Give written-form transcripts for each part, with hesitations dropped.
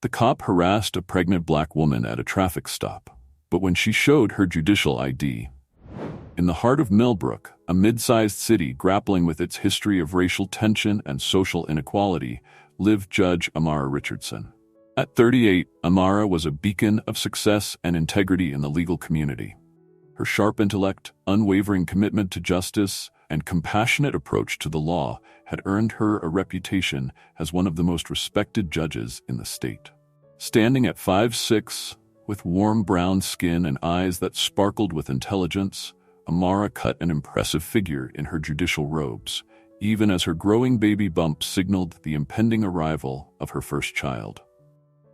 The cop harassed a pregnant black woman at a traffic stop, but when she showed her judicial ID, in the heart of Millbrook, a mid-sized city grappling with its history of racial tension and social inequality, lived Judge Amara Richardson. At 38, Amara was a beacon of success and integrity in the legal community. Her sharp intellect, unwavering commitment to justice, and compassionate approach to the law had earned her a reputation as one of the most respected judges in the state. Standing at 5'6", with warm brown skin and eyes that sparkled with intelligence, Amara cut an impressive figure in her judicial robes, even as her growing baby bump signaled the impending arrival of her first child.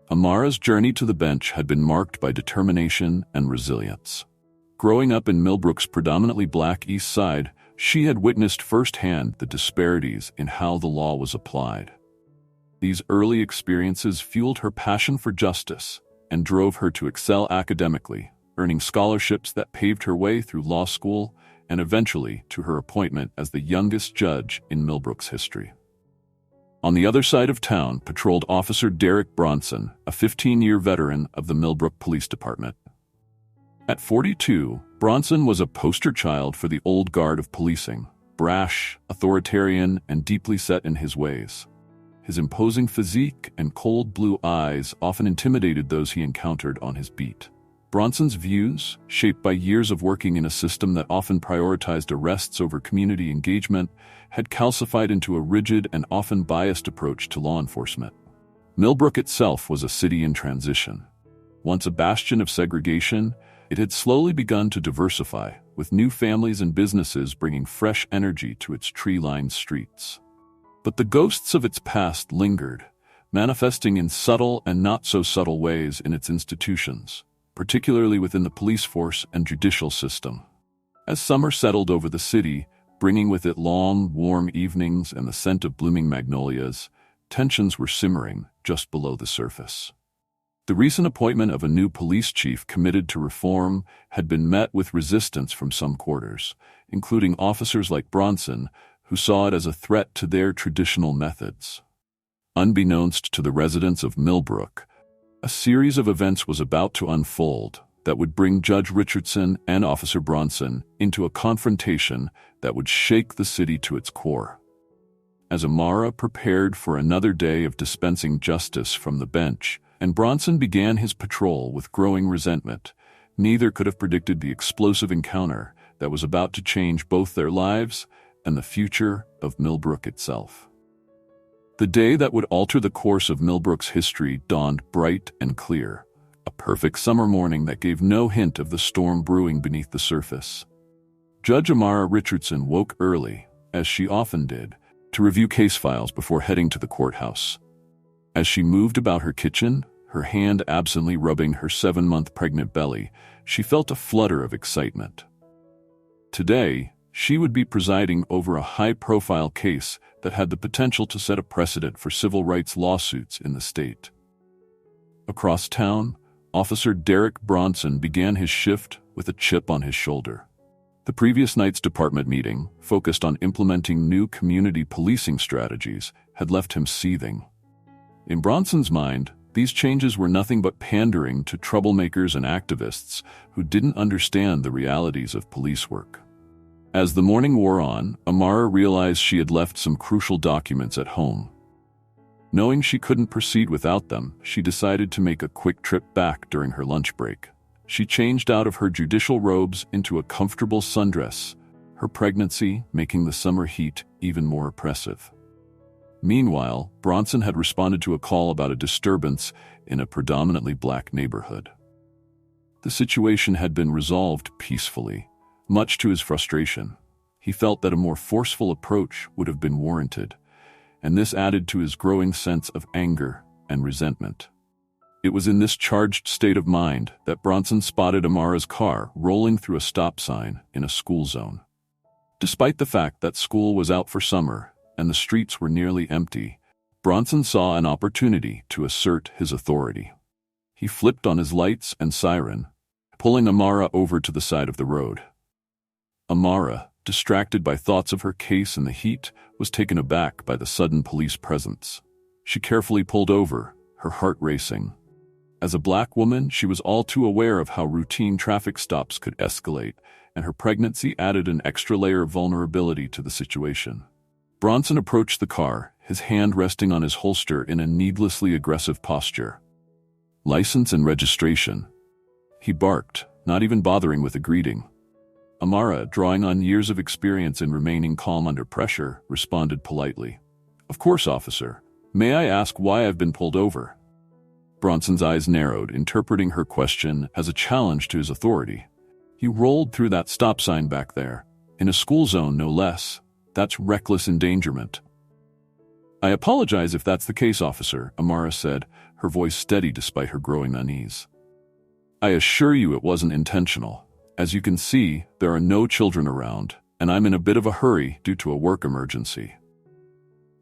Amara's journey to the bench had been marked by determination and resilience. Growing up in Millbrook's predominantly black East Side, she had witnessed firsthand the disparities in how the law was applied. These early experiences fueled her passion for justice and drove her to excel academically, earning scholarships that paved her way through law school and eventually to her appointment as the youngest judge in Millbrook's history. On the other side of town patrolled Officer Derek Bronson, a 15-year veteran of the Millbrook Police Department. At 42, Bronson was a poster child for the old guard of policing, brash, authoritarian, and deeply set in his ways. His imposing physique and cold blue eyes often intimidated those he encountered on his beat. Bronson's views, shaped by years of working in a system that often prioritized arrests over community engagement, had calcified into a rigid and often biased approach to law enforcement. Millbrook itself was a city in transition. Once a bastion of segregation, it had slowly begun to diversify, with new families and businesses bringing fresh energy to its tree-lined streets. But the ghosts of its past lingered, manifesting in subtle and not-so-subtle ways in its institutions, particularly within the police force and judicial system. As summer settled over the city, bringing with it long, warm evenings and the scent of blooming magnolias, tensions were simmering just below the surface. The recent appointment of a new police chief committed to reform had been met with resistance from some quarters, including officers like Bronson, who saw it as a threat to their traditional methods. Unbeknownst to the residents of Millbrook, a series of events was about to unfold that would bring Judge Richardson and Officer Bronson into a confrontation that would shake the city to its core. As Amara prepared for another day of dispensing justice from the bench, and Bronson began his patrol with growing resentment, neither could have predicted the explosive encounter that was about to change both their lives and the future of Millbrook itself. The day that would alter the course of Millbrook's history dawned bright and clear, a perfect summer morning that gave no hint of the storm brewing beneath the surface. Judge Amara Richardson woke early, as she often did, to review case files before heading to the courthouse. As she moved about her kitchen, her hand absently rubbing her 7-month pregnant belly, she felt a flutter of excitement. Today, she would be presiding over a high-profile case that had the potential to set a precedent for civil rights lawsuits in the state. Across town, Officer Derek Bronson began his shift with a chip on his shoulder. The previous night's department meeting, focused on implementing new community policing strategies, had left him seething. In Bronson's mind, these changes were nothing but pandering to troublemakers and activists who didn't understand the realities of police work. As the morning wore on, Amara realized she had left some crucial documents at home. Knowing she couldn't proceed without them, she decided to make a quick trip back during her lunch break. She changed out of her judicial robes into a comfortable sundress, her pregnancy making the summer heat even more oppressive. Meanwhile, Bronson had responded to a call about a disturbance in a predominantly black neighborhood. The situation had been resolved peacefully. Much to his frustration, he felt that a more forceful approach would have been warranted, and this added to his growing sense of anger and resentment. It was in this charged state of mind that Bronson spotted Amara's car rolling through a stop sign in a school zone. Despite the fact that school was out for summer and the streets were nearly empty, Bronson saw an opportunity to assert his authority. He flipped on his lights and siren, pulling Amara over to the side of the road. Amara, distracted by thoughts of her case and the heat, was taken aback by the sudden police presence. She carefully pulled over, her heart racing. As a black woman, she was all too aware of how routine traffic stops could escalate, and her pregnancy added an extra layer of vulnerability to the situation. Bronson approached the car, his hand resting on his holster in a needlessly aggressive posture. "License and registration," he barked, not even bothering with a greeting. Amara, drawing on years of experience in remaining calm under pressure, responded politely. "Of course, officer. May I ask why I've been pulled over?" Bronson's eyes narrowed, interpreting her question as a challenge to his authority. "You rolled through that stop sign back there, in a school zone no less. That's reckless endangerment." "I apologize if that's the case, officer," Amara said, her voice steady despite her growing unease. "I assure you it wasn't intentional. As you can see, there are no children around, and I'm in a bit of a hurry due to a work emergency."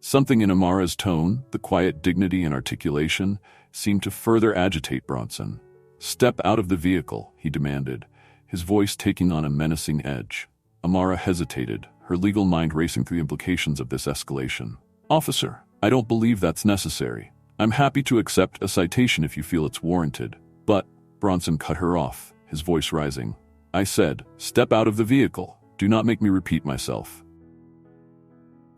Something in Amara's tone, the quiet dignity and articulation, seemed to further agitate Bronson. "Step out of the vehicle," he demanded, his voice taking on a menacing edge. Amara hesitated, her legal mind racing through the implications of this escalation. "Officer, I don't believe that's necessary. I'm happy to accept a citation if you feel it's warranted." "But," Bronson cut her off, his voice rising. "I said, step out of the vehicle. Do not make me repeat myself."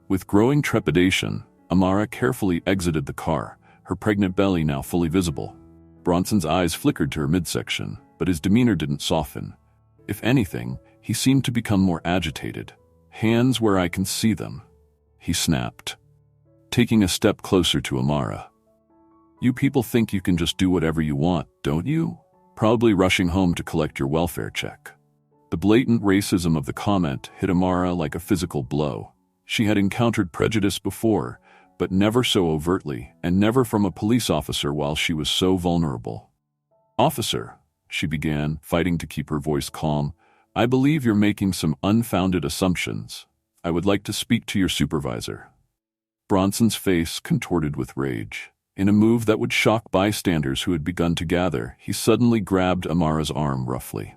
With growing trepidation, Amara carefully exited the car, her pregnant belly now fully visible. Bronson's eyes flickered to her midsection, but his demeanor didn't soften. If anything, he seemed to become more agitated. "Hands where I can see them," he snapped, taking a step closer to Amara. "You people think you can just do whatever you want, don't you? Probably rushing home to collect your welfare check." The blatant racism of the comment hit Amara like a physical blow. She had encountered prejudice before, but never so overtly, and never from a police officer while she was so vulnerable. "Officer," she began, fighting to keep her voice calm, "I believe you're making some unfounded assumptions. I would like to speak to your supervisor." Bronson's face contorted with rage. In a move that would shock bystanders who had begun to gather, he suddenly grabbed Amara's arm roughly.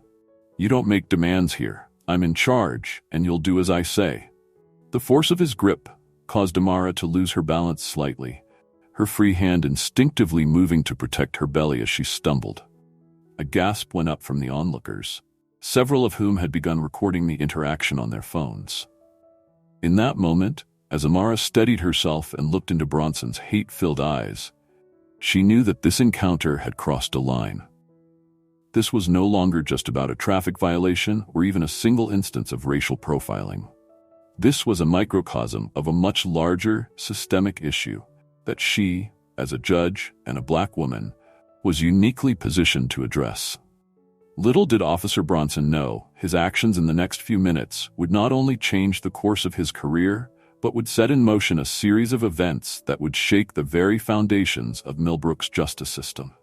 "You don't make demands here. I'm in charge, and you'll do as I say." The force of his grip caused Amara to lose her balance slightly, her free hand instinctively moving to protect her belly as she stumbled. A gasp went up from the onlookers, several of whom had begun recording the interaction on their phones. In that moment, as Amara steadied herself and looked into Bronson's hate-filled eyes, she knew that this encounter had crossed a line. This was no longer just about a traffic violation or even a single instance of racial profiling. This was a microcosm of a much larger, systemic issue that she, as a judge and a black woman, was uniquely positioned to address. Little did Officer Bronson know, his actions in the next few minutes would not only change the course of his career, but would set in motion a series of events that would shake the very foundations of Millbrook's justice system.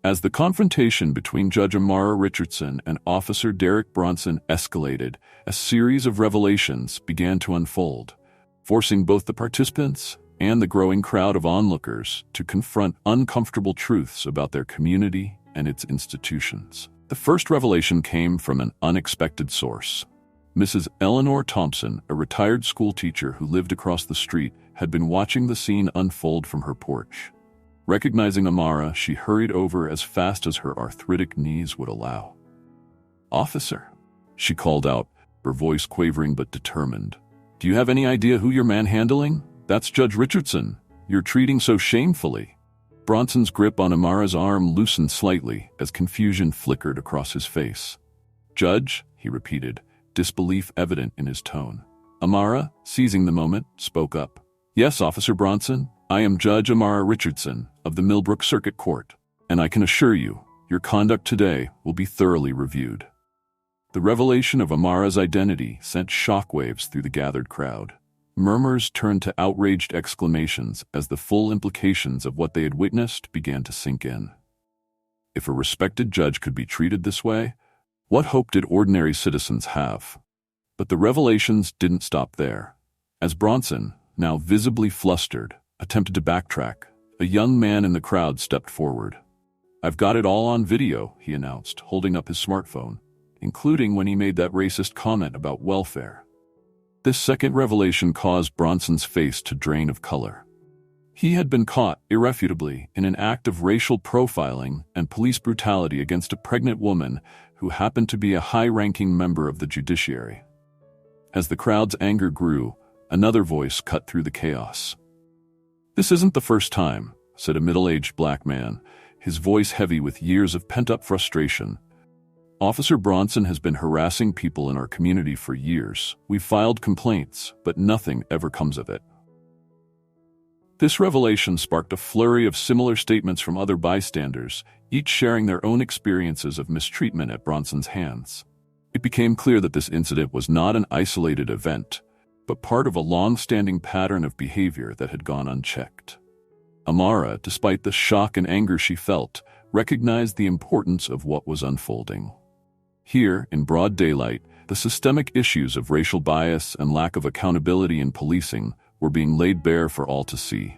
As the confrontation between Judge Amara Richardson and Officer Derek Bronson escalated, a series of revelations began to unfold, forcing both the participants and the growing crowd of onlookers to confront uncomfortable truths about their community and its institutions. The first revelation came from an unexpected source. Mrs. Eleanor Thompson, a retired school teacher who lived across the street, had been watching the scene unfold from her porch. Recognizing Amara, she hurried over as fast as her arthritic knees would allow. "Officer," she called out, her voice quavering but determined. "Do you have any idea who you're manhandling? That's Judge Richardson. You're treating so shamefully." Bronson's grip on Amara's arm loosened slightly as confusion flickered across his face. "Judge," he repeated, disbelief evident in his tone. Amara, seizing the moment, spoke up. "Yes, Officer Bronson, I am Judge Amara Richardson of the Millbrook Circuit Court, and I can assure you, your conduct today will be thoroughly reviewed." The revelation of Amara's identity sent shockwaves through the gathered crowd. Murmurs turned to outraged exclamations as the full implications of what they had witnessed began to sink in. If a respected judge could be treated this way, what hope did ordinary citizens have? But the revelations didn't stop there. As Bronson, now visibly flustered, attempted to backtrack, a young man in the crowd stepped forward. "I've got it all on video," he announced, holding up his smartphone, including when he made that racist comment about welfare. This second revelation caused Bronson's face to drain of color. He had been caught, irrefutably, in an act of racial profiling and police brutality against a pregnant woman who happened to be a high-ranking member of the judiciary. As the crowd's anger grew, another voice cut through the chaos. "This isn't the first time," said a middle-aged black man, his voice heavy with years of pent-up frustration. "Officer Bronson has been harassing people in our community for years. We've filed complaints, but nothing ever comes of it." This revelation sparked a flurry of similar statements from other bystanders, each sharing their own experiences of mistreatment at Bronson's hands. It became clear that this incident was not an isolated event, but part of a long-standing pattern of behavior that had gone unchecked. Amara, despite the shock and anger she felt, recognized the importance of what was unfolding. Here, in broad daylight, the systemic issues of racial bias and lack of accountability in policing were being laid bare for all to see.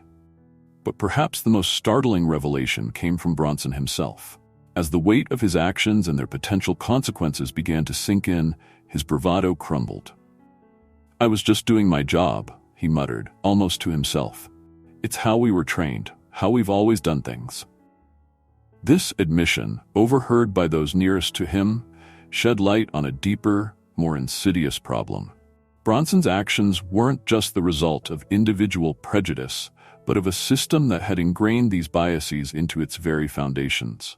But perhaps the most startling revelation came from Bronson himself. As the weight of his actions and their potential consequences began to sink in, his bravado crumbled. "I was just doing my job," he muttered, almost to himself. "It's how we were trained, how we've always done things." This admission, overheard by those nearest to him, shed light on a deeper, more insidious problem. Bronson's actions weren't just the result of individual prejudice, but of a system that had ingrained these biases into its very foundations.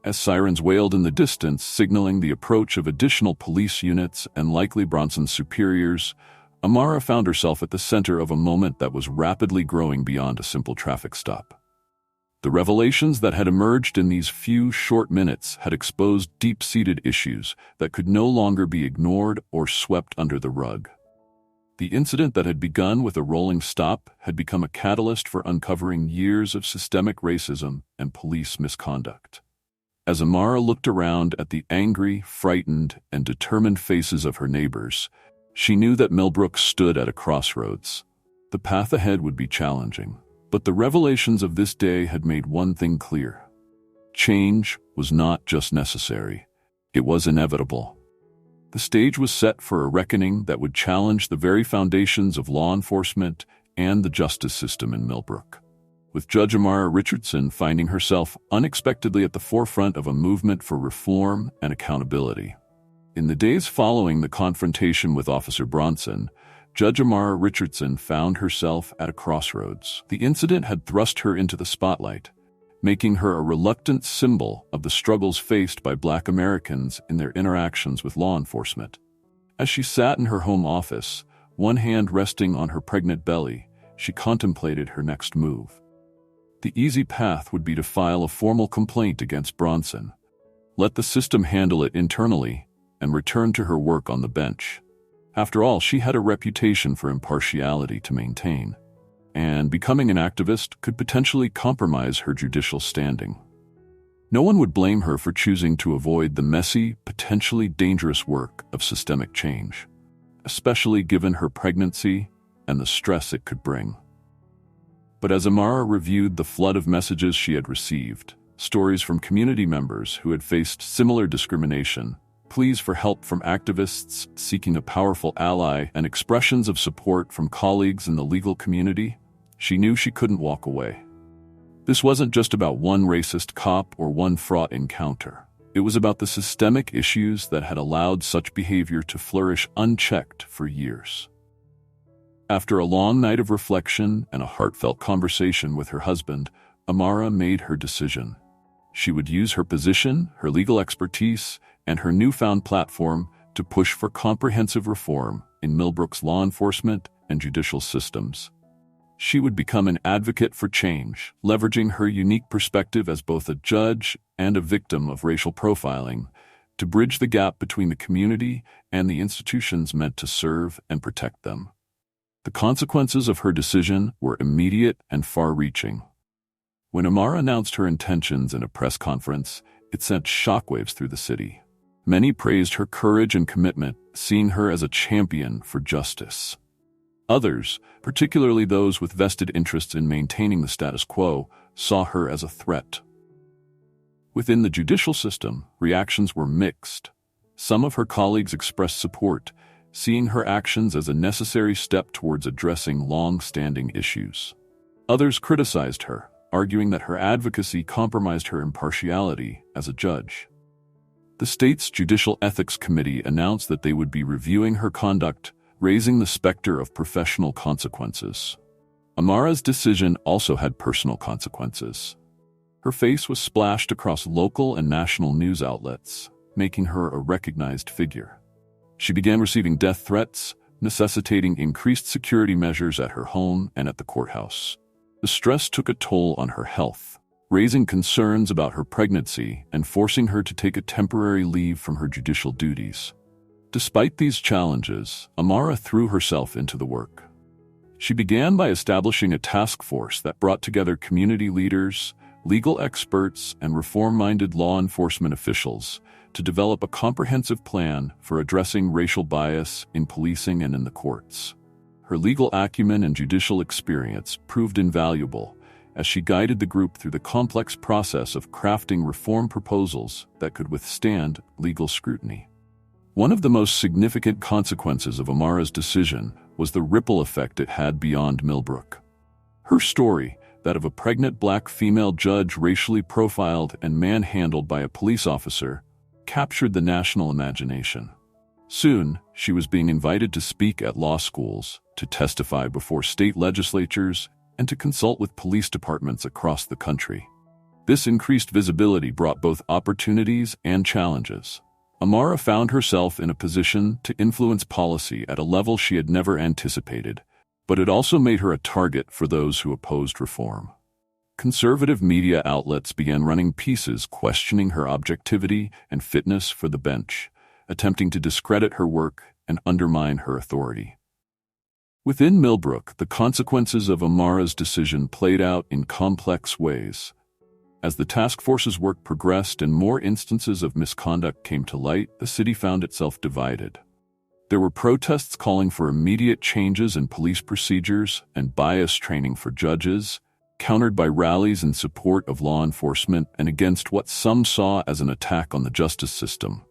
As sirens wailed in the distance, signaling the approach of additional police units and likely Bronson's superiors, Amara found herself at the center of a moment that was rapidly growing beyond a simple traffic stop. The revelations that had emerged in these few short minutes had exposed deep-seated issues that could no longer be ignored or swept under the rug. The incident that had begun with a rolling stop had become a catalyst for uncovering years of systemic racism and police misconduct. As Amara looked around at the angry, frightened, and determined faces of her neighbors, she knew that Millbrook stood at a crossroads. The path ahead would be challenging, but the revelations of this day had made one thing clear. Change was not just necessary, it was inevitable. The stage was set for a reckoning that would challenge the very foundations of law enforcement and the justice system in Millbrook. With Judge Amara Richardson finding herself unexpectedly at the forefront of a movement for reform and accountability. In the days following the confrontation with Officer Bronson, Judge Amara Richardson found herself at a crossroads. The incident had thrust her into the spotlight, making her a reluctant symbol of the struggles faced by Black Americans in their interactions with law enforcement. As she sat in her home office, one hand resting on her pregnant belly, she contemplated her next move. The easy path would be to file a formal complaint against Bronson, let the system handle it internally, and return to her work on the bench. After all, she had a reputation for impartiality to maintain, and becoming an activist could potentially compromise her judicial standing. No one would blame her for choosing to avoid the messy, potentially dangerous work of systemic change, especially given her pregnancy and the stress it could bring. But as Amara reviewed the flood of messages she had received, stories from community members who had faced similar discrimination, pleas for help from activists seeking a powerful ally, and expressions of support from colleagues in the legal community, she knew she couldn't walk away. This wasn't just about one racist cop or one fraught encounter. It was about the systemic issues that had allowed such behavior to flourish unchecked for years. After a long night of reflection and a heartfelt conversation with her husband, Amara made her decision. She would use her position, her legal expertise, and her newfound platform to push for comprehensive reform in Millbrook's law enforcement and judicial systems. She would become an advocate for change, leveraging her unique perspective as both a judge and a victim of racial profiling to bridge the gap between the community and the institutions meant to serve and protect them. The consequences of her decision were immediate and far-reaching. When Amara announced her intentions in a press conference, it sent shockwaves through the city. Many praised her courage and commitment, seeing her as a champion for justice. Others, particularly those with vested interests in maintaining the status quo, saw her as a threat. Within the judicial system, reactions were mixed. Some of her colleagues expressed support, seeing her actions as a necessary step towards addressing long-standing issues. Others criticized her, arguing that her advocacy compromised her impartiality as a judge. The state's Judicial Ethics Committee announced that they would be reviewing her conduct, raising the specter of professional consequences. Amara's decision also had personal consequences. Her face was splashed across local and national news outlets, making her a recognized figure. She began receiving death threats, necessitating increased security measures at her home and at the courthouse. The stress took a toll on her health, raising concerns about her pregnancy and forcing her to take a temporary leave from her judicial duties. Despite these challenges, Amara threw herself into the work. She began by establishing a task force that brought together community leaders, legal experts, and reform-minded law enforcement officials to develop a comprehensive plan for addressing racial bias in policing and in the courts. Her legal acumen and judicial experience proved invaluable as she guided the group through the complex process of crafting reform proposals that could withstand legal scrutiny. One of the most significant consequences of Amara's decision was the ripple effect it had beyond Millbrook. Her story, that of a pregnant black female judge racially profiled and manhandled by a police officer, captured the national imagination. Soon, she was being invited to speak at law schools, to testify before state legislatures, and to consult with police departments across the country. This increased visibility brought both opportunities and challenges. Amara found herself in a position to influence policy at a level she had never anticipated, but it also made her a target for those who opposed reform. Conservative media outlets began running pieces questioning her objectivity and fitness for the bench, attempting to discredit her work and undermine her authority. Within Millbrook, the consequences of Amara's decision played out in complex ways. As the task force's work progressed and more instances of misconduct came to light, the city found itself divided. There were protests calling for immediate changes in police procedures and bias training for judges, countered by rallies in support of law enforcement and against what some saw as an attack on the justice system.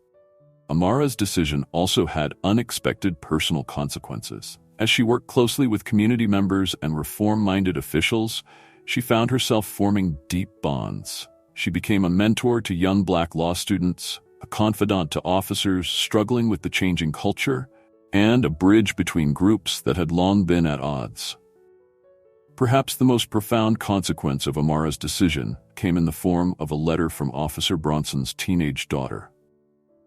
Amara's decision also had unexpected personal consequences. As she worked closely with community members and reform-minded officials, she found herself forming deep bonds. She became a mentor to young black law students, a confidant to officers struggling with the changing culture, and a bridge between groups that had long been at odds. Perhaps the most profound consequence of Amara's decision came in the form of a letter from Officer Bronson's teenage daughter.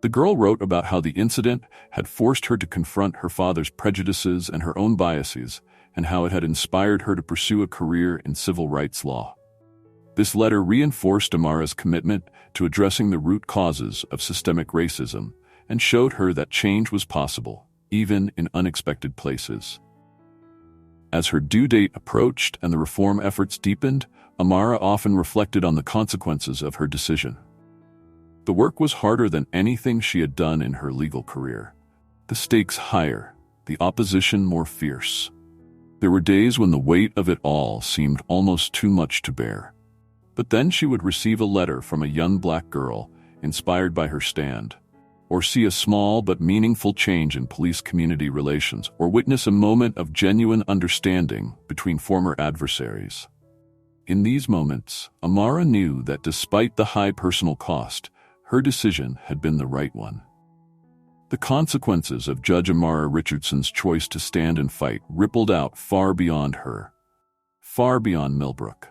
The girl wrote about how the incident had forced her to confront her father's prejudices and her own biases, and how it had inspired her to pursue a career in civil rights law. This letter reinforced Amara's commitment to addressing the root causes of systemic racism and showed her that change was possible, even in unexpected places. As her due date approached and the reform efforts deepened, Amara often reflected on the consequences of her decision. The work was harder than anything she had done in her legal career. The stakes higher, the opposition more fierce. There were days when the weight of it all seemed almost too much to bear. But then she would receive a letter from a young black girl, inspired by her stand, or see a small but meaningful change in police-community relations, or witness a moment of genuine understanding between former adversaries. In these moments, Amara knew that despite the high personal cost, her decision had been the right one. The consequences of Judge Amara Richardson's choice to stand and fight rippled out far beyond her, far beyond Millbrook.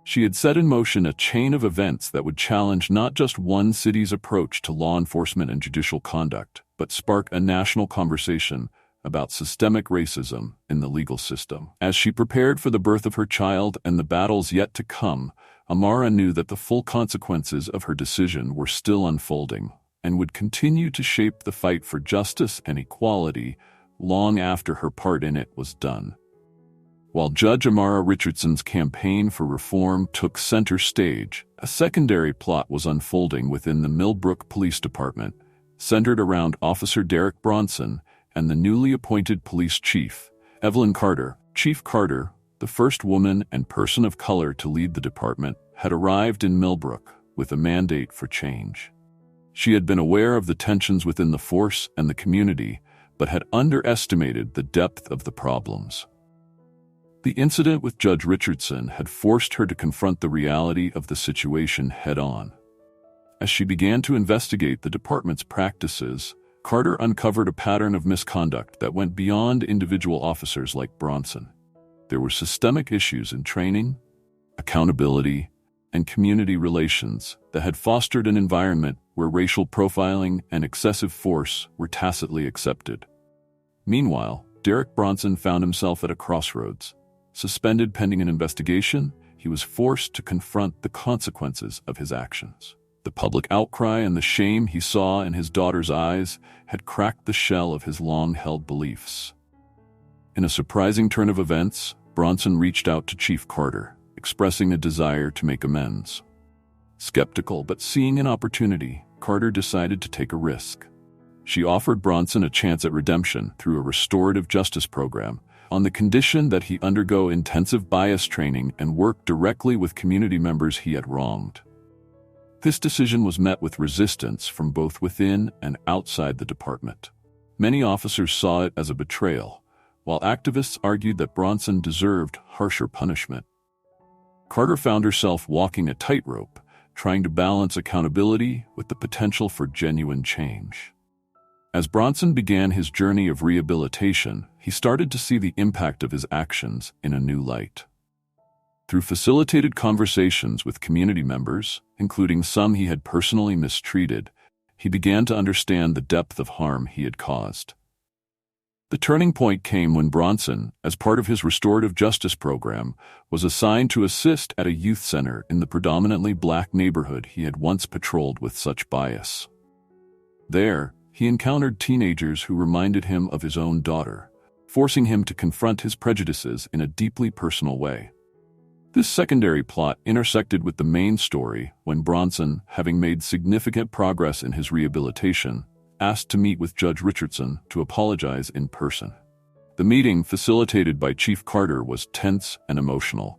She had set in motion a chain of events that would challenge not just one city's approach to law enforcement and judicial conduct, but spark a national conversation about systemic racism in the legal system. As she prepared for the birth of her child and the battles yet to come, Amara knew that the full consequences of her decision were still unfolding and would continue to shape the fight for justice and equality long after her part in it was done. While Judge Amara Richardson's campaign for reform took center stage, a secondary plot was unfolding within the Millbrook Police Department, centered around Officer Derek Bronson and the newly appointed police chief, Evelyn Carter. Chief Carter, the first woman and person of color to lead the department, had arrived in Millbrook with a mandate for change. She had been aware of the tensions within the force and the community, but had underestimated the depth of the problems. The incident with Judge Richardson had forced her to confront the reality of the situation head-on. As she began to investigate the department's practices, Carter uncovered a pattern of misconduct that went beyond individual officers like Bronson. There were systemic issues in training, accountability, and community relations that had fostered an environment where racial profiling and excessive force were tacitly accepted. Meanwhile, Derek Bronson found himself at a crossroads. Suspended pending an investigation, he was forced to confront the consequences of his actions. The public outcry and the shame he saw in his daughter's eyes had cracked the shell of his long-held beliefs. In a surprising turn of events, Bronson reached out to Chief Carter, expressing a desire to make amends. Skeptical but seeing an opportunity, Carter decided to take a risk. She offered Bronson a chance at redemption through a restorative justice program, on the condition that he undergo intensive bias training and work directly with community members he had wronged. This decision was met with resistance from both within and outside the department. Many officers saw it as a betrayal, while activists argued that Bronson deserved harsher punishment. Carter found herself walking a tightrope, trying to balance accountability with the potential for genuine change. As Bronson began his journey of rehabilitation, he started to see the impact of his actions in a new light. Through facilitated conversations with community members, including some he had personally mistreated, he began to understand the depth of harm he had caused. The turning point came when Bronson, as part of his restorative justice program, was assigned to assist at a youth center in the predominantly black neighborhood he had once patrolled with such bias. There, he encountered teenagers who reminded him of his own daughter, forcing him to confront his prejudices in a deeply personal way. This secondary plot intersected with the main story when Bronson, having made significant progress in his rehabilitation, asked to meet with Judge Richardson to apologize in person. The meeting, facilitated by Chief Carter, was tense and emotional.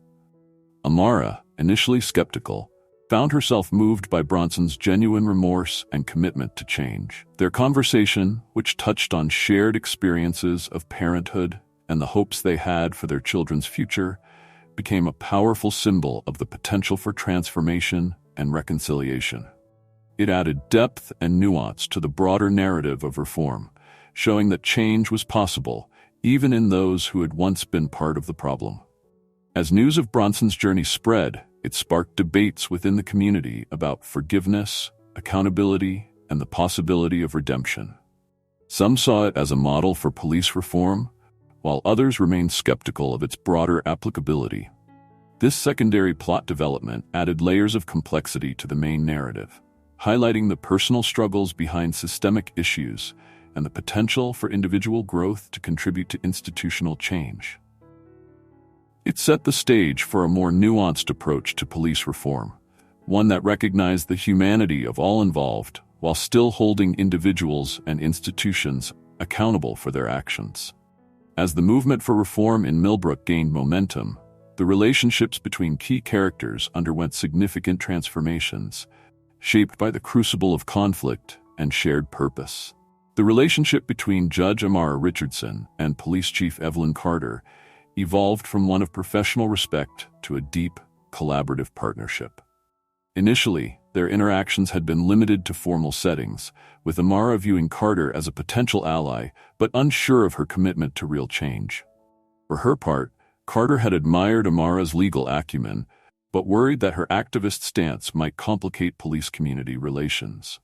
Amara, initially skeptical, found herself moved by Bronson's genuine remorse and commitment to change. Their conversation, which touched on shared experiences of parenthood and the hopes they had for their children's future, became a powerful symbol of the potential for transformation and reconciliation. It added depth and nuance to the broader narrative of reform, showing that change was possible even in those who had once been part of the problem. As news of Bronson's journey spread, it sparked debates within the community about forgiveness, accountability, and the possibility of redemption. Some saw it as a model for police reform, while others remained skeptical of its broader applicability. This secondary plot development added layers of complexity to the main narrative, highlighting the personal struggles behind systemic issues and the potential for individual growth to contribute to institutional change. It set the stage for a more nuanced approach to police reform, one that recognized the humanity of all involved while still holding individuals and institutions accountable for their actions. As the movement for reform in Millbrook gained momentum, the relationships between key characters underwent significant transformations, shaped by the crucible of conflict and shared purpose. The relationship between Judge Amara Richardson and Police Chief Evelyn Carter evolved from one of professional respect to a deep, collaborative partnership. Initially, their interactions had been limited to formal settings, with Amara viewing Carter as a potential ally but unsure of her commitment to real change. For her part, Carter had admired Amara's legal acumen, but worried that her activist stance might complicate police-community relations.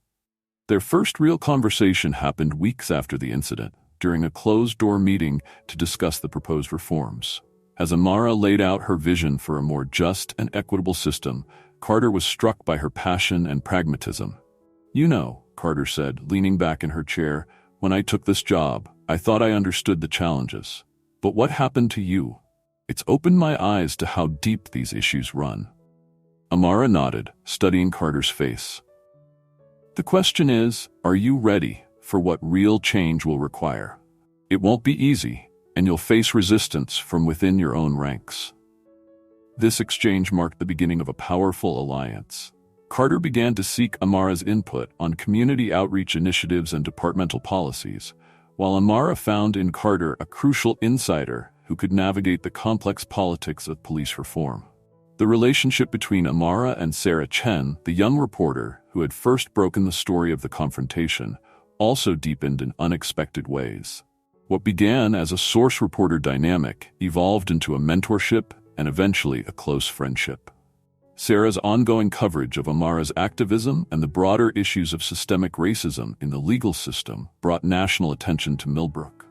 Their first real conversation happened weeks after the incident, during a closed-door meeting to discuss the proposed reforms. As Amara laid out her vision for a more just and equitable system, Carter was struck by her passion and pragmatism. "You know," Carter said, leaning back in her chair, "when I took this job, I thought I understood the challenges. But what happened to you? It's opened my eyes to how deep these issues run." Amara nodded, studying Carter's face. "The question is, are you ready for what real change will require? It won't be easy, and you'll face resistance from within your own ranks." This exchange marked the beginning of a powerful alliance. Carter began to seek Amara's input on community outreach initiatives and departmental policies, while Amara found in Carter a crucial insider who could navigate the complex politics of police reform. The relationship between Amara and Sarah Chen, the young reporter who had first broken the story of the confrontation, also deepened in unexpected ways. What began as a source-reporter dynamic evolved into a mentorship and eventually a close friendship. Sarah's ongoing coverage of Amara's activism and the broader issues of systemic racism in the legal system brought national attention to Millbrook.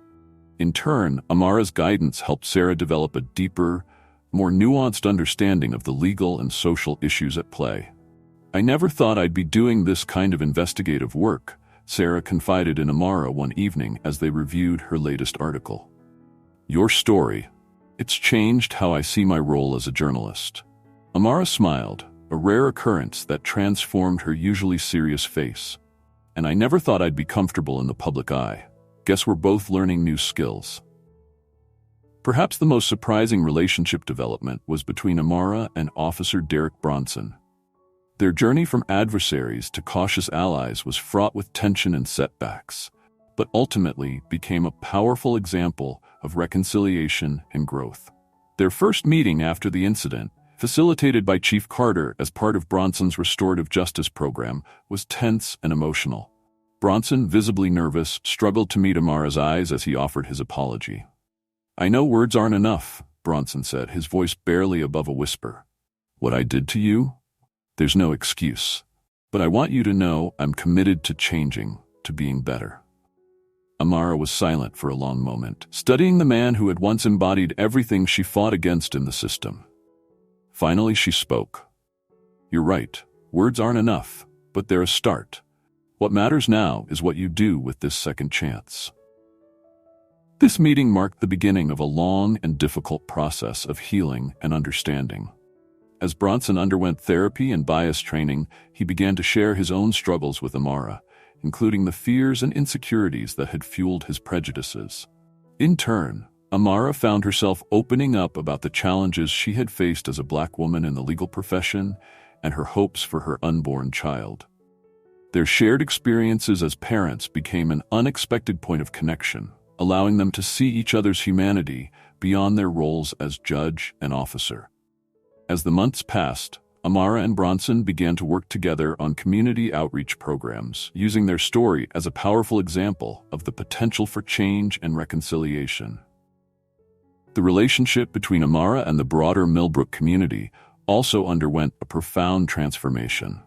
In turn, Amara's guidance helped Sarah develop a deeper, more nuanced understanding of the legal and social issues at play. "I never thought I'd be doing this kind of investigative work," Sarah confided in Amara one evening as they reviewed her latest article. "Your story, it's changed how I see my role as a journalist." Amara smiled, a rare occurrence that transformed her usually serious face. "And I never thought I'd be comfortable in the public eye. Guess we're both learning new skills." Perhaps the most surprising relationship development was between Amara and Officer Derek Bronson. Their journey from adversaries to cautious allies was fraught with tension and setbacks, but ultimately became a powerful example of reconciliation and growth. Their first meeting after the incident, facilitated by Chief Carter as part of Bronson's restorative justice program, was tense and emotional. Bronson, visibly nervous, struggled to meet Amara's eyes as he offered his apology. "I know words aren't enough," Bronson said, his voice barely above a whisper. "What I did to you? There's no excuse. But I want you to know I'm committed to changing, to being better." Amara was silent for a long moment, studying the man who had once embodied everything she fought against in the system. Finally, she spoke. "You're right. Words aren't enough, but they're a start. What matters now is what you do with this second chance." This meeting marked the beginning of a long and difficult process of healing and understanding. As Bronson underwent therapy and bias training, he began to share his own struggles with Amara, including the fears and insecurities that had fueled his prejudices. In turn, Amara found herself opening up about the challenges she had faced as a Black woman in the legal profession and her hopes for her unborn child. Their shared experiences as parents became an unexpected point of connection, allowing them to see each other's humanity beyond their roles as judge and officer. As the months passed, Amara and Bronson began to work together on community outreach programs, using their story as a powerful example of the potential for change and reconciliation. The relationship between Amara and the broader Millbrook community also underwent a profound transformation.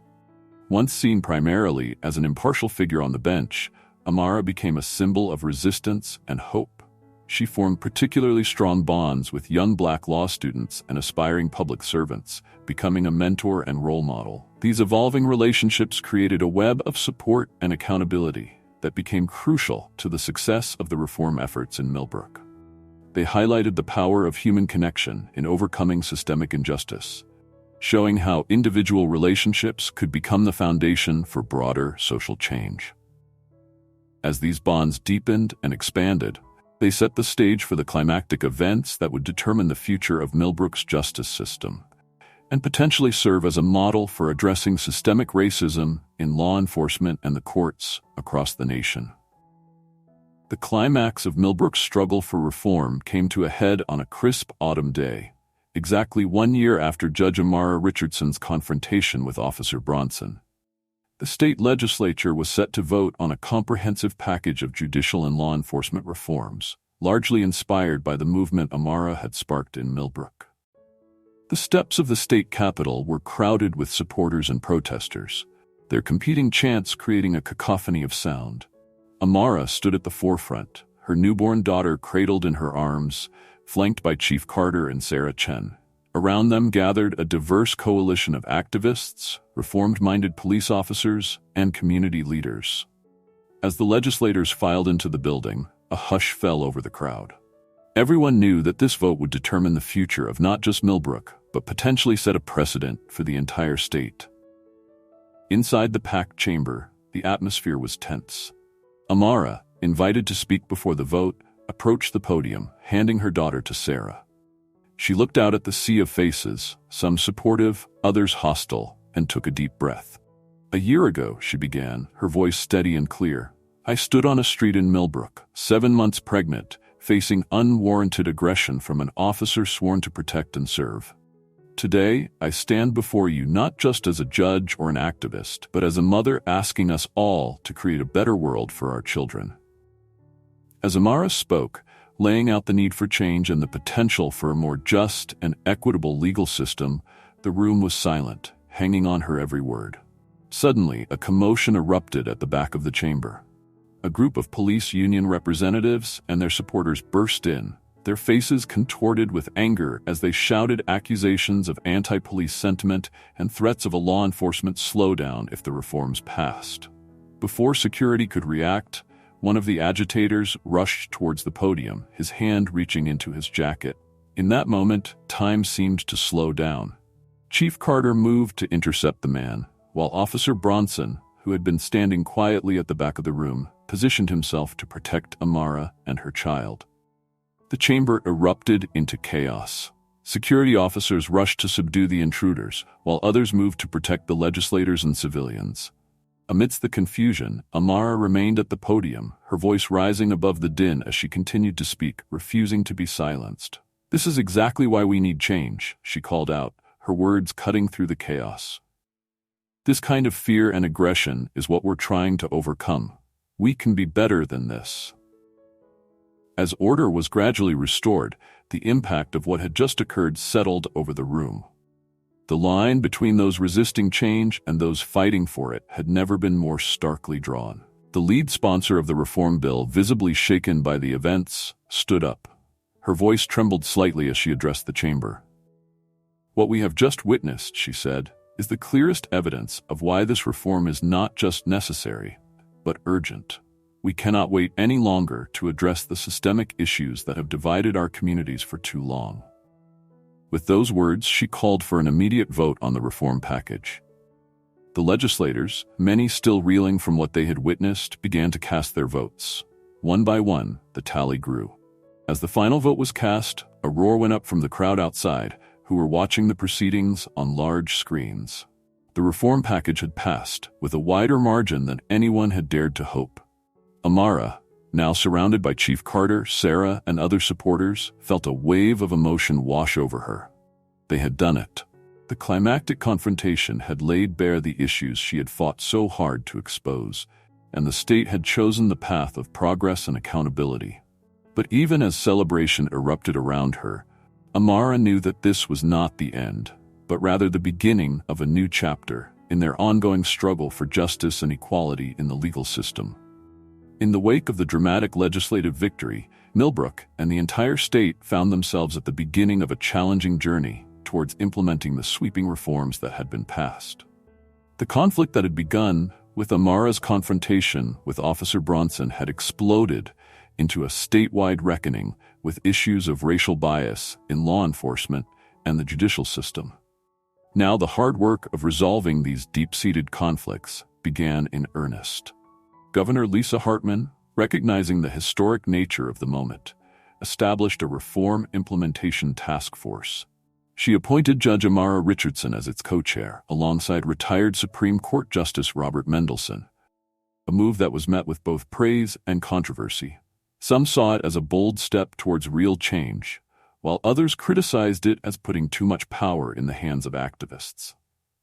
Once seen primarily as an impartial figure on the bench, Amara became a symbol of resistance and hope. She formed particularly strong bonds with young Black law students and aspiring public servants, becoming a mentor and role model. These evolving relationships created a web of support and accountability that became crucial to the success of the reform efforts in Millbrook. They highlighted the power of human connection in overcoming systemic injustice, showing how individual relationships could become the foundation for broader social change. As these bonds deepened and expanded, they set the stage for the climactic events that would determine the future of Millbrook's justice system, and potentially serve as a model for addressing systemic racism in law enforcement and the courts across the nation. The climax of Millbrook's struggle for reform came to a head on a crisp autumn day, exactly 1 year after Judge Amara Richardson's confrontation with Officer Bronson. The state legislature was set to vote on a comprehensive package of judicial and law enforcement reforms, largely inspired by the movement Amara had sparked in Millbrook. The steps of the state capitol were crowded with supporters and protesters, their competing chants creating a cacophony of sound. Amara stood at the forefront, her newborn daughter cradled in her arms, flanked by Chief Carter and Sarah Chen. Around them gathered a diverse coalition of activists, reformed-minded police officers, and community leaders. As the legislators filed into the building, a hush fell over the crowd. Everyone knew that this vote would determine the future of not just Millbrook, but potentially set a precedent for the entire state. Inside the packed chamber, the atmosphere was tense. Amara, invited to speak before the vote, approached the podium, handing her daughter to Sarah. She looked out at the sea of faces, some supportive, others hostile, and took a deep breath. "A year ago," she began, her voice steady and clear, "I stood on a street in Millbrook, 7 months pregnant, facing unwarranted aggression from an officer sworn to protect and serve. Today, I stand before you not just as a judge or an activist, but as a mother asking us all to create a better world for our children. As Amara spoke, laying out the need for change and the potential for a more just and equitable legal system, the room was silent, hanging on her every word. Suddenly, a commotion erupted at the back of the chamber. A group of police union representatives and their supporters burst in, their faces contorted with anger as they shouted accusations of anti-police sentiment and threats of a law enforcement slowdown if the reforms passed. Before security could react, one of the agitators rushed towards the podium, his hand reaching into his jacket. In that moment, time seemed to slow down. Chief Carter moved to intercept the man, while Officer Bronson, who had been standing quietly at the back of the room, positioned himself to protect Amara and her child. The chamber erupted into chaos. Security officers rushed to subdue the intruders, while others moved to protect the legislators and civilians. Amidst the confusion, Amara remained at the podium, her voice rising above the din as she continued to speak, refusing to be silenced. "This is exactly why we need change," she called out, her words cutting through the chaos. "This kind of fear and aggression is what we're trying to overcome. We can be better than this." As order was gradually restored, the impact of what had just occurred settled over the room. The line between those resisting change and those fighting for it had never been more starkly drawn. The lead sponsor of the reform bill, visibly shaken by the events, stood up. Her voice trembled slightly as she addressed the chamber. "What we have just witnessed," she said, "is the clearest evidence of why this reform is not just necessary, but urgent. We cannot wait any longer to address the systemic issues that have divided our communities for too long." With those words, she called for an immediate vote on the reform package. The legislators, many still reeling from what they had witnessed, began to cast their votes. One by one, the tally grew. As the final vote was cast, a roar went up from the crowd outside, who were watching the proceedings on large screens. The reform package had passed, with a wider margin than anyone had dared to hope. Amara, now surrounded by Chief Carter, Sarah, and other supporters, felt a wave of emotion wash over her. They had done it. The climactic confrontation had laid bare the issues she had fought so hard to expose, and the state had chosen the path of progress and accountability. But even as celebration erupted around her, Amara knew that this was not the end, but rather the beginning of a new chapter in their ongoing struggle for justice and equality in the legal system. In the wake of the dramatic legislative victory, Millbrook and the entire state found themselves at the beginning of a challenging journey towards implementing the sweeping reforms that had been passed. The conflict that had begun with Amara's confrontation with Officer Bronson had exploded into a statewide reckoning with issues of racial bias in law enforcement and the judicial system. Now the hard work of resolving these deep-seated conflicts began in earnest. Governor Lisa Hartman, recognizing the historic nature of the moment, established a reform implementation task force. She appointed Judge Amara Richardson as its co-chair, alongside retired Supreme Court Justice Robert Mendelsohn, a move that was met with both praise and controversy. Some saw it as a bold step towards real change, while others criticized it as putting too much power in the hands of activists.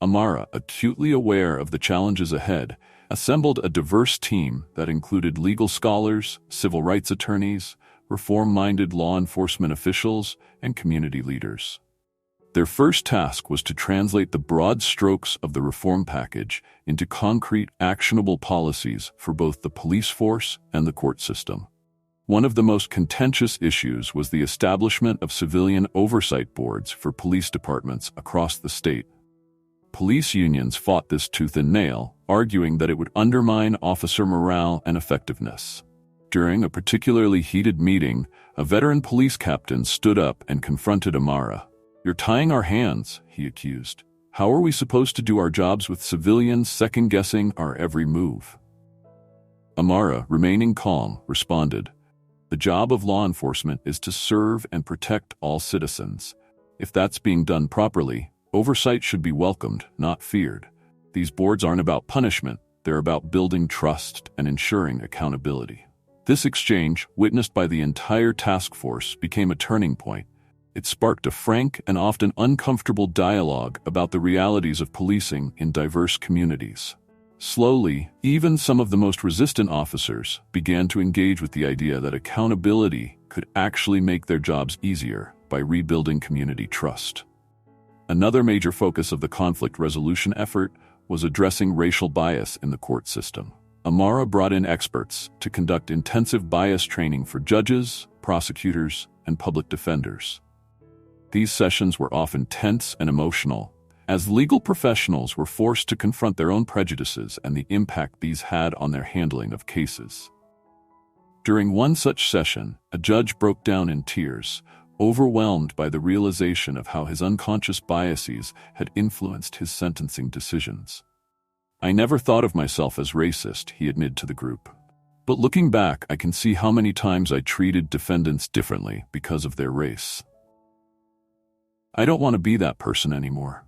Amara, acutely aware of the challenges ahead, assembled a diverse team that included legal scholars, civil rights attorneys, reform-minded law enforcement officials, and community leaders. Their first task was to translate the broad strokes of the reform package into concrete, actionable policies for both the police force and the court system. One of the most contentious issues was the establishment of civilian oversight boards for police departments across the state. Police unions fought this tooth and nail, arguing that it would undermine officer morale and effectiveness. During a particularly heated meeting, a veteran police captain stood up and confronted Amara. "You're tying our hands," he accused. "How are we supposed to do our jobs with civilians second-guessing our every move?" Amara, remaining calm, responded, "The job of law enforcement is to serve and protect all citizens. If that's being done properly, oversight should be welcomed, not feared. These boards aren't about punishment, they're about building trust and ensuring accountability." This exchange, witnessed by the entire task force, became a turning point. It sparked a frank and often uncomfortable dialogue about the realities of policing in diverse communities. Slowly, even some of the most resistant officers began to engage with the idea that accountability could actually make their jobs easier by rebuilding community trust. Another major focus of the conflict resolution effort was addressing racial bias in the court system. Amara brought in experts to conduct intensive bias training for judges, prosecutors, and public defenders. These sessions were often tense and emotional, as legal professionals were forced to confront their own prejudices and the impact these had on their handling of cases. During one such session, a judge broke down in tears, overwhelmed by the realization of how his unconscious biases had influenced his sentencing decisions. "I never thought of myself as racist," he admitted to the group. "But looking back, I can see how many times I treated defendants differently because of their race. I don't want to be that person anymore."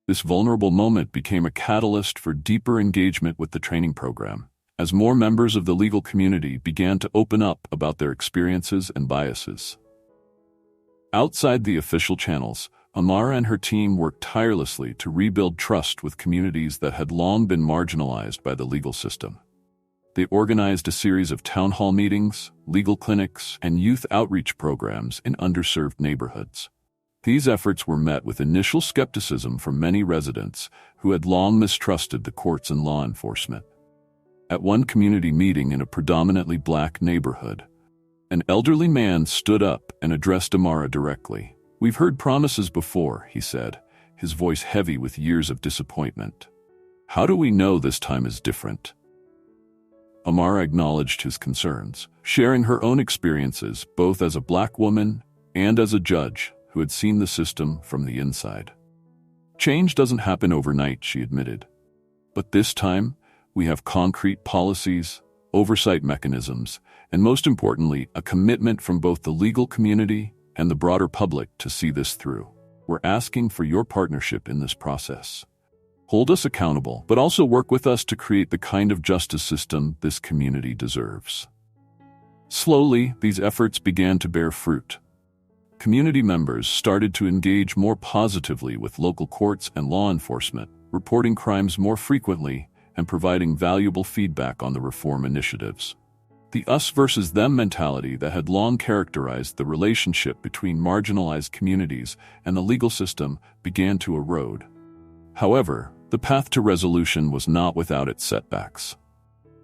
This vulnerable moment became a catalyst for deeper engagement with the training program, as more members of the legal community began to open up about their experiences and biases. Outside the official channels, Amara and her team worked tirelessly to rebuild trust with communities that had long been marginalized by the legal system. They organized a series of town hall meetings, legal clinics, and youth outreach programs in underserved neighborhoods. These efforts were met with initial skepticism from many residents who had long mistrusted the courts and law enforcement. At one community meeting in a predominantly black neighborhood, an elderly man stood up and addressed Amara directly. "We've heard promises before," he said, his voice heavy with years of disappointment. "How do we know this time is different?" Amara acknowledged his concerns, sharing her own experiences both as a black woman and as a judge who had seen the system from the inside. "Change doesn't happen overnight," she admitted. "But this time, we have concrete policies, oversight mechanisms, and most importantly, a commitment from both the legal community and the broader public to see this through. We're asking for your partnership in this process. Hold us accountable, but also work with us to create the kind of justice system this community deserves." Slowly, these efforts began to bear fruit. Community members started to engage more positively with local courts and law enforcement, reporting crimes more frequently and providing valuable feedback on the reform initiatives. The us versus them mentality that had long characterized the relationship between marginalized communities and the legal system began to erode. However, the path to resolution was not without its setbacks.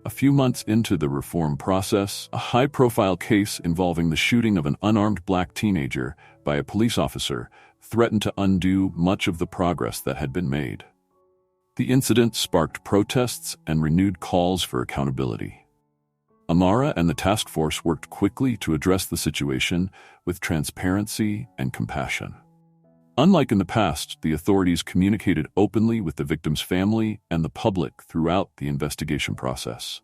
A few months into the reform process, a high-profile case involving the shooting of an unarmed black teenager by a police officer threatened to undo much of the progress that had been made. The incident sparked protests and renewed calls for accountability. Amara and the task force worked quickly to address the situation with transparency and compassion. Unlike in the past, the authorities communicated openly with the victim's family and the public throughout the investigation process.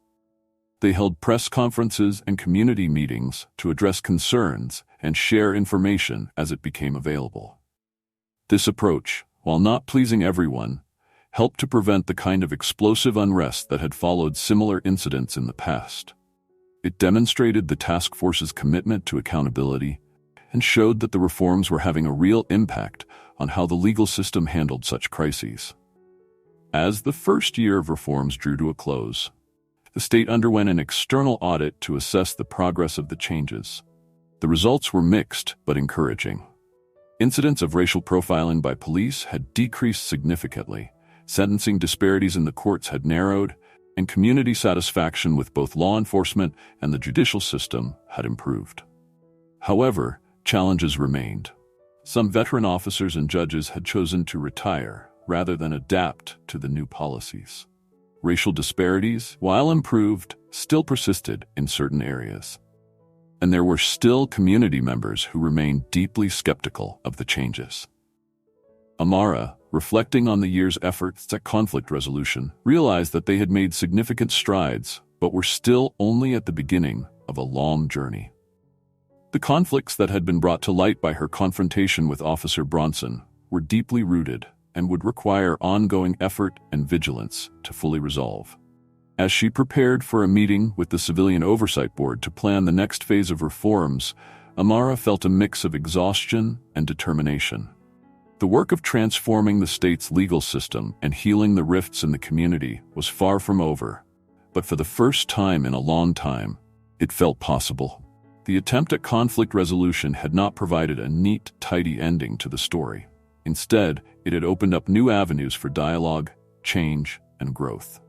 They held press conferences and community meetings to address concerns and share information as it became available. This approach, while not pleasing everyone, helped to prevent the kind of explosive unrest that had followed similar incidents in the past. It demonstrated the task force's commitment to accountability and showed that the reforms were having a real impact on how the legal system handled such crises. As the first year of reforms drew to a close, the state underwent an external audit to assess the progress of the changes. The results were mixed but encouraging. Incidents of racial profiling by police had decreased significantly, sentencing disparities in the courts had narrowed, and community satisfaction with both law enforcement and the judicial system had improved. However, challenges remained. Some veteran officers and judges had chosen to retire rather than adapt to the new policies. Racial disparities, while improved, still persisted in certain areas. And there were still community members who remained deeply skeptical of the changes. Amara, reflecting on the year's efforts at conflict resolution, realized that they had made significant strides, but were still only at the beginning of a long journey. The conflicts that had been brought to light by her confrontation with Officer Bronson were deeply rooted and would require ongoing effort and vigilance to fully resolve. As she prepared for a meeting with the Civilian Oversight Board to plan the next phase of reforms, Amara felt a mix of exhaustion and determination. The work of transforming the state's legal system and healing the rifts in the community was far from over, but for the first time in a long time, it felt possible. The attempt at conflict resolution had not provided a neat, tidy ending to the story. Instead, it had opened up new avenues for dialogue, change, and growth.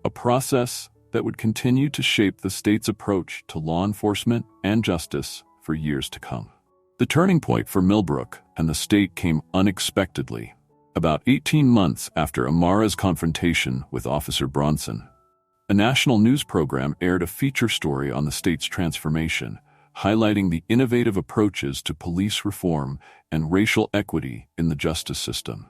A process that would continue to shape the state's approach to law enforcement and justice for years to come. The turning point for Millbrook and the state came unexpectedly, about 18 months after Amara's confrontation with Officer Bronson. A national news program aired a feature story on the state's transformation, highlighting the innovative approaches to police reform and racial equity in the justice system.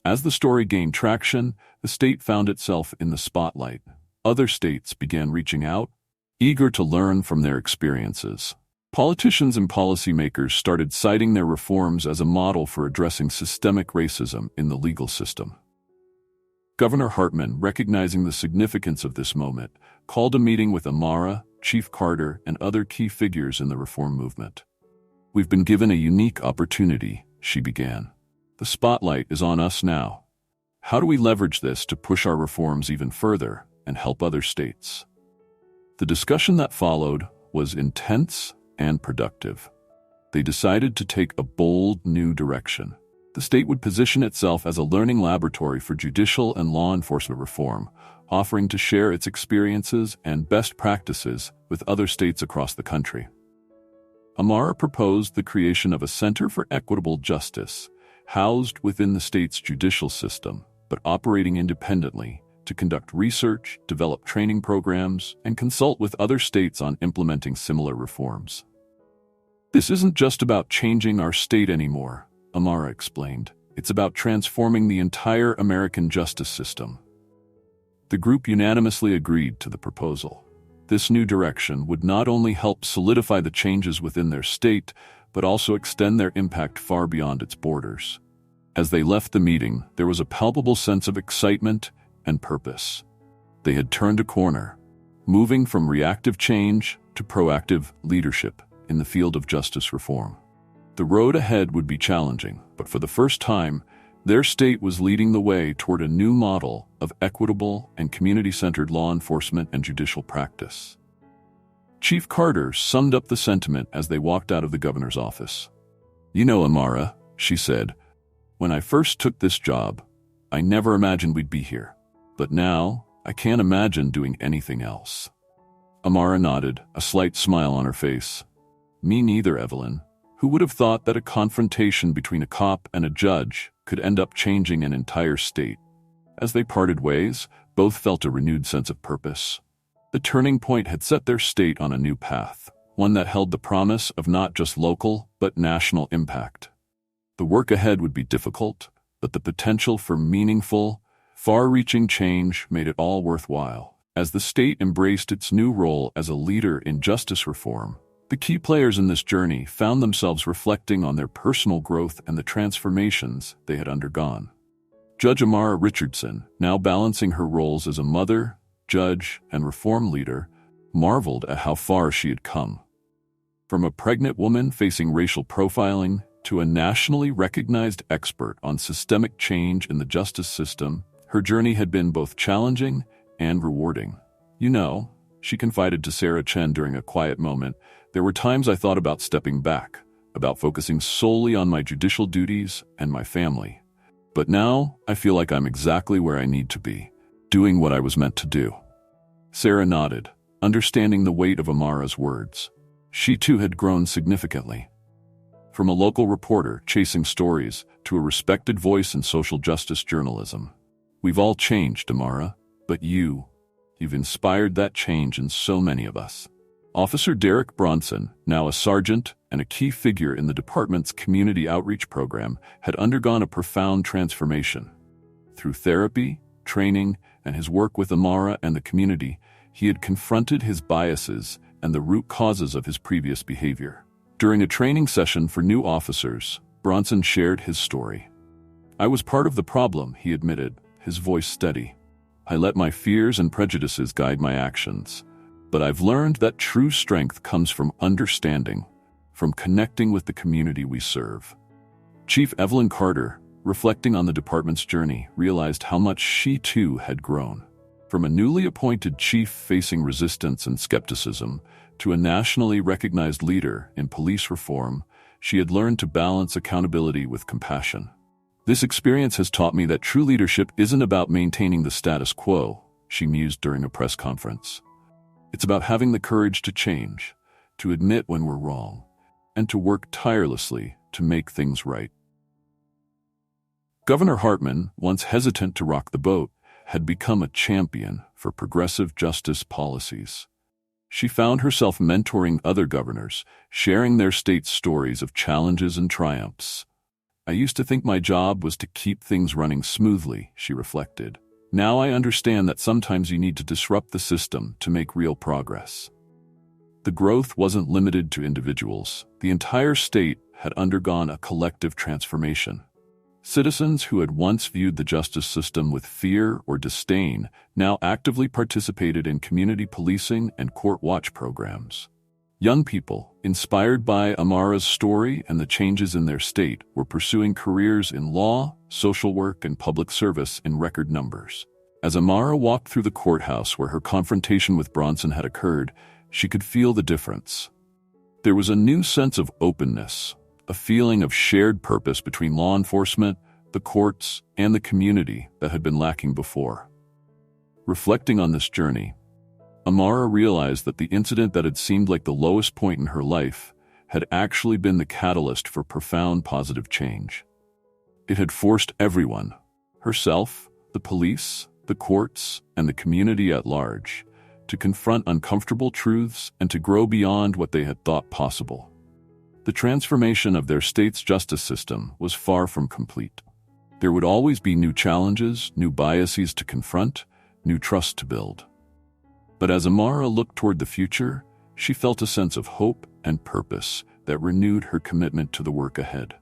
As the story gained traction, the state found itself in the spotlight. Other states began reaching out, eager to learn from their experiences. Politicians and policymakers started citing their reforms as a model for addressing systemic racism in the legal system. Governor Hartman, recognizing the significance of this moment, called a meeting with Amara, Chief Carter, and other key figures in the reform movement. "We've been given a unique opportunity," she began. "The spotlight is on us now. How do we leverage this to push our reforms even further and help other states?" The discussion that followed was intense and productive. They decided to take a bold new direction. The state would position itself as a learning laboratory for judicial and law enforcement reform, offering to share its experiences and best practices with other states across the country. Amara proposed the creation of a Center for Equitable Justice, housed within the state's judicial system, but operating independently, to conduct research, develop training programs, and consult with other states on implementing similar reforms. "This isn't just about changing our state anymore," Amara explained. "It's about transforming the entire American justice system." The group unanimously agreed to the proposal. This new direction would not only help solidify the changes within their state, but also extend their impact far beyond its borders. As they left the meeting, there was a palpable sense of excitement and purpose. They had turned a corner, moving from reactive change to proactive leadership in the field of justice reform. The road ahead would be challenging, but for the first time, their state was leading the way toward a new model of equitable and community-centered law enforcement and judicial practice. Chief Carter summed up the sentiment as they walked out of the governor's office. "You know, Amara," she said, "when I first took this job, I never imagined we'd be here. But now, I can't imagine doing anything else." Amara nodded, a slight smile on her face. "Me neither, Evelyn. Who would have thought that a confrontation between a cop and a judge could end up changing an entire state?" As they parted ways, both felt a renewed sense of purpose. The turning point had set their state on a new path, one that held the promise of not just local, but national impact. The work ahead would be difficult, but the potential for meaningful, far-reaching change made it all worthwhile. As the state embraced its new role as a leader in justice reform, the key players in this journey found themselves reflecting on their personal growth and the transformations they had undergone. Judge Amara Richardson, now balancing her roles as a mother, judge, and reform leader, marveled at how far she had come. From a pregnant woman facing racial profiling to a nationally recognized expert on systemic change in the justice system, her journey had been both challenging and rewarding. "You know," she confided to Sarah Chen during a quiet moment, "there were times I thought about stepping back, about focusing solely on my judicial duties and my family. But now, I feel like I'm exactly where I need to be, doing what I was meant to do." Sarah nodded, understanding the weight of Amara's words. She too had grown significantly. From a local reporter chasing stories to a respected voice in social justice journalism. "We've all changed, Amara, but you've inspired that change in so many of us." Officer Derek Bronson, now a sergeant and a key figure in the department's community outreach program, had undergone a profound transformation. Through therapy, training, and his work with Amara and the community, he had confronted his biases and the root causes of his previous behavior. During a training session for new officers, Bronson shared his story. "I was part of the problem," he admitted, his voice steady. I let my fears and prejudices guide my actions. But I've learned that true strength comes from understanding, from connecting with the community we serve. Chief Evelyn Carter, reflecting on the department's journey, realized how much she too had grown. From a newly appointed chief facing resistance and skepticism to a nationally recognized leader in police reform, she had learned to balance accountability with compassion. This experience has taught me that true leadership isn't about maintaining the status quo, she mused during a press conference. It's about having the courage to change, to admit when we're wrong, and to work tirelessly to make things right. Governor Hartman, once hesitant to rock the boat, had become a champion for progressive justice policies. She found herself mentoring other governors, sharing their state's stories of challenges and triumphs. I used to think my job was to keep things running smoothly, she reflected. Now I understand that sometimes you need to disrupt the system to make real progress. The growth wasn't limited to individuals. The entire state had undergone a collective transformation. Citizens who had once viewed the justice system with fear or disdain now actively participated in community policing and court watch programs. Young people, inspired by Amara's story and the changes in their state, were pursuing careers in law, social work, and public service in record numbers. As Amara walked through the courthouse where her confrontation with Bronson had occurred, she could feel the difference. There was a new sense of openness, a feeling of shared purpose between law enforcement, the courts, and the community that had been lacking before. Reflecting on this journey, Amara realized that the incident that had seemed like the lowest point in her life had actually been the catalyst for profound positive change. It had forced everyone, herself, the police, the courts, and the community at large, to confront uncomfortable truths and to grow beyond what they had thought possible. The transformation of their state's justice system was far from complete. There would always be new challenges, new biases to confront, new trust to build. But as Amara looked toward the future, she felt a sense of hope and purpose that renewed her commitment to the work ahead.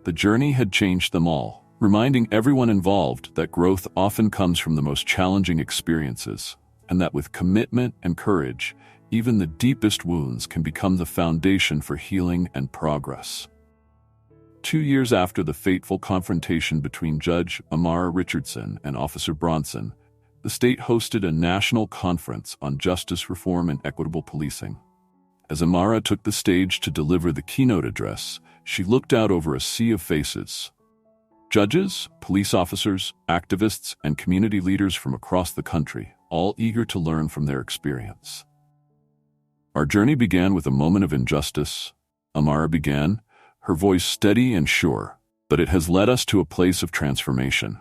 The journey had changed them all, reminding everyone involved that growth often comes from the most challenging experiences, and that with commitment and courage, even the deepest wounds can become the foundation for healing and progress. 2 years after the fateful confrontation between Judge Amara Richardson and Officer Bronson, the state hosted a national conference on justice reform and equitable policing. As Amara took the stage to deliver the keynote address, she looked out over a sea of faces. Judges, police officers, activists, and community leaders from across the country, all eager to learn from their experience. Our journey began with a moment of injustice, Amara began, her voice steady and sure, but it has led us to a place of transformation.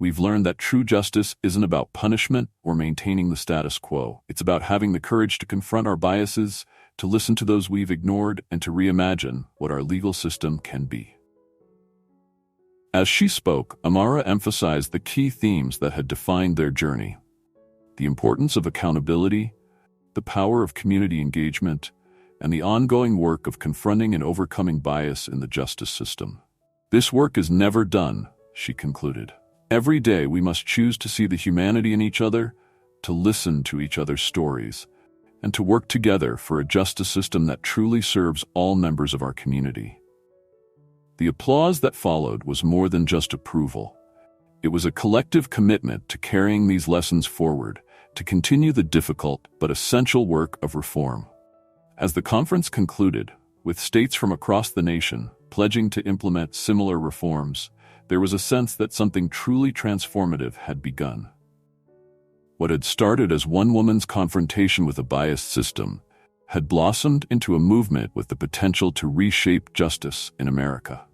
We've learned that true justice isn't about punishment or maintaining the status quo. It's about having the courage to confront our biases, to listen to those we've ignored, and to reimagine what our legal system can be. As she spoke, Amara emphasized the key themes that had defined their journey: the importance of accountability, the power of community engagement, and the ongoing work of confronting and overcoming bias in the justice system. This work is never done, she concluded. Every day we must choose to see the humanity in each other, to listen to each other's stories, and to work together for a justice system that truly serves all members of our community. The applause that followed was more than just approval. It was a collective commitment to carrying these lessons forward, to continue the difficult but essential work of reform. As the conference concluded, with states from across the nation pledging to implement similar reforms, there was a sense that something truly transformative had begun. What had started as one woman's confrontation with a biased system had blossomed into a movement with the potential to reshape justice in America.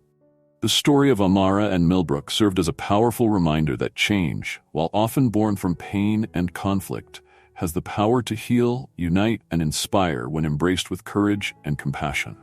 The story of Amara and Millbrook served as a powerful reminder that change, while often born from pain and conflict, has the power to heal, unite, and inspire when embraced with courage and compassion.